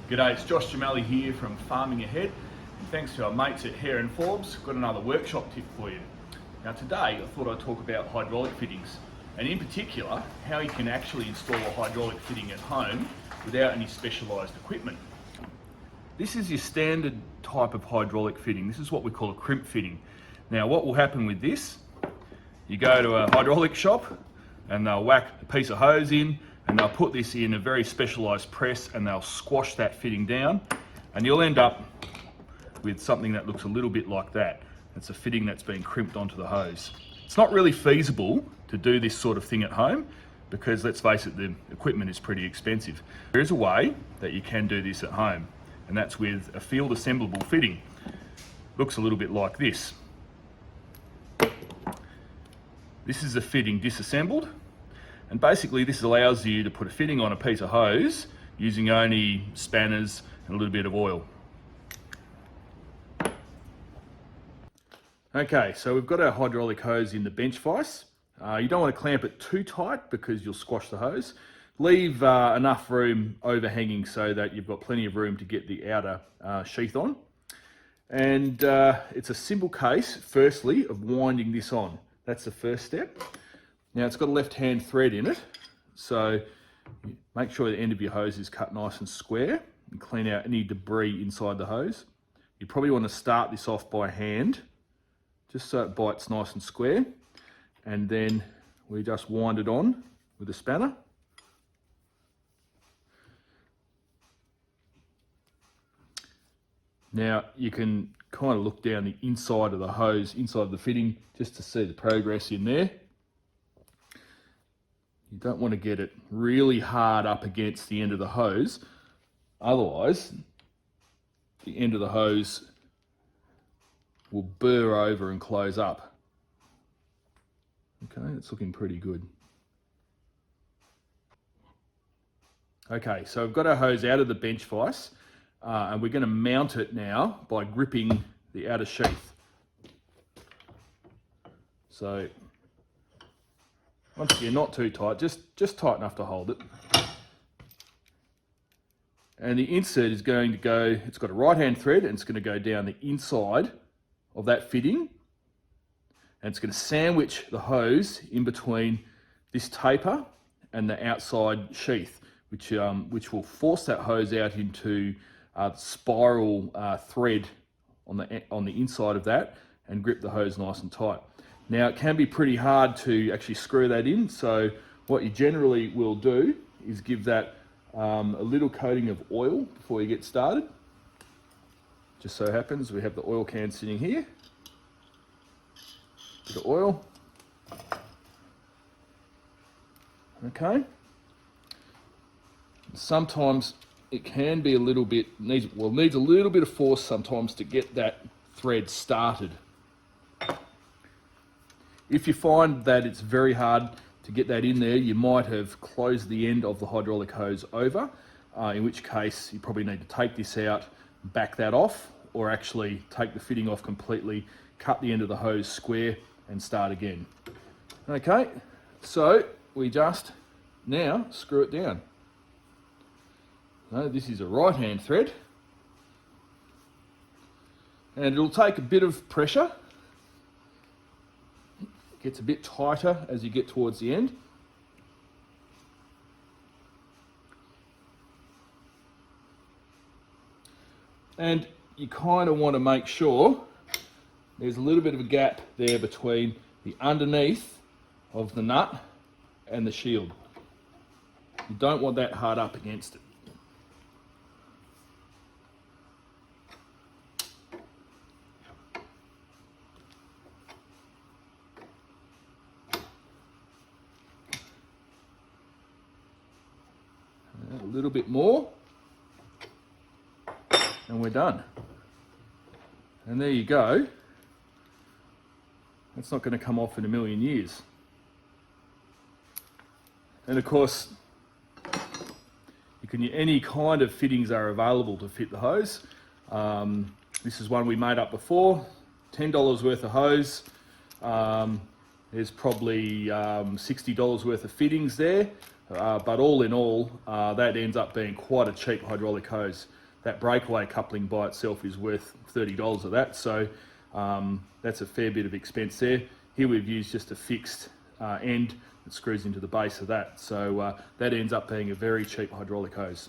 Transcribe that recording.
G'day, it's Josh Jamali here from Farming Ahead. Thanks to our mates at Hare and Forbes, got another workshop tip for you. Now today I thought I'd talk about hydraulic fittings, and in particular how you can actually install a hydraulic fitting at home without any specialised equipment. This is your standard type of hydraulic fitting. This is what we call a crimp fitting. Now what will happen with this, you go to a hydraulic shop and they'll whack a piece of hose in and they'll put this in a very specialised press and they'll squash that fitting down, and you'll end up with something that looks a little bit like that. It's a fitting that's been crimped onto the hose. It's not really feasible to do this sort of thing at home because, let's face it, the equipment is pretty expensive. There is a way that you can do this at home, and that's with a field assemblable fitting. Looks a little bit like this. This is a fitting disassembled, and basically this allows you to put a fitting on a piece of hose using only spanners and a little bit of oil. Okay, so we've got our hydraulic hose in the bench vise. You don't want to clamp it too tight because you'll squash the hose. Leave enough room overhanging so that you've got plenty of room to get the outer sheath on. And it's a simple case, firstly, of winding this on. That's the first step. Now it's got a left-hand thread in it, so make sure the end of your hose is cut nice and square and clean out any debris inside the hose. You probably want to start this off by hand, just so it bites nice and square, and then we just wind it on with a spanner. Now you can kind of look down the inside of the hose, inside the fitting, just to see the progress in there. You don't want to get it really hard up against the end of the hose, otherwise the end of the hose will burr over and close up. Okay, it's looking pretty good. Okay, so I've got our hose out of the bench vise, and we're going to mount it now by gripping the outer sheath. So once again, not too tight, just tight enough to hold it. And the insert is going to go, it's got a right-hand thread and it's going to go down the inside of that fitting, and it's going to sandwich the hose in between this taper and the outside sheath, which will force that hose out into spiral thread on the inside of that and grip the hose nice and tight. Now it can be pretty hard to actually screw that in, so what you generally will do is give that a little coating of oil before you get started. Just so happens we have the oil can sitting here. Bit of oil. Okay. Sometimes it can be a little bit, needs a little bit of force sometimes to get that thread started. If you find that it's very hard to get that in there, you might have closed the end of the hydraulic hose over, in which case you probably need to take this out, back that off, or actually take the fitting off completely, cut the end of the hose square and start again. Okay, so we just now screw it down. So this is a right-hand thread, and it'll take a bit of pressure. It gets a bit tighter as you get towards the end. And you kind of want to make sure there's a little bit of a gap there between the underneath of the nut and the shield. You don't want that hard up against it. A little bit more, and we're done. And there you go. That's not going to come off in a million years. And of course, any kind of fittings are available to fit the hose. This is one we made up before, $10 worth of hose. There's probably $60 worth of fittings there. But all in all, that ends up being quite a cheap hydraulic hose. that breakaway coupling by itself is worth $30 of that, so that's a fair bit of expense there. Here we've used just a fixed end that screws into the base of that, so that ends up being a very cheap hydraulic hose.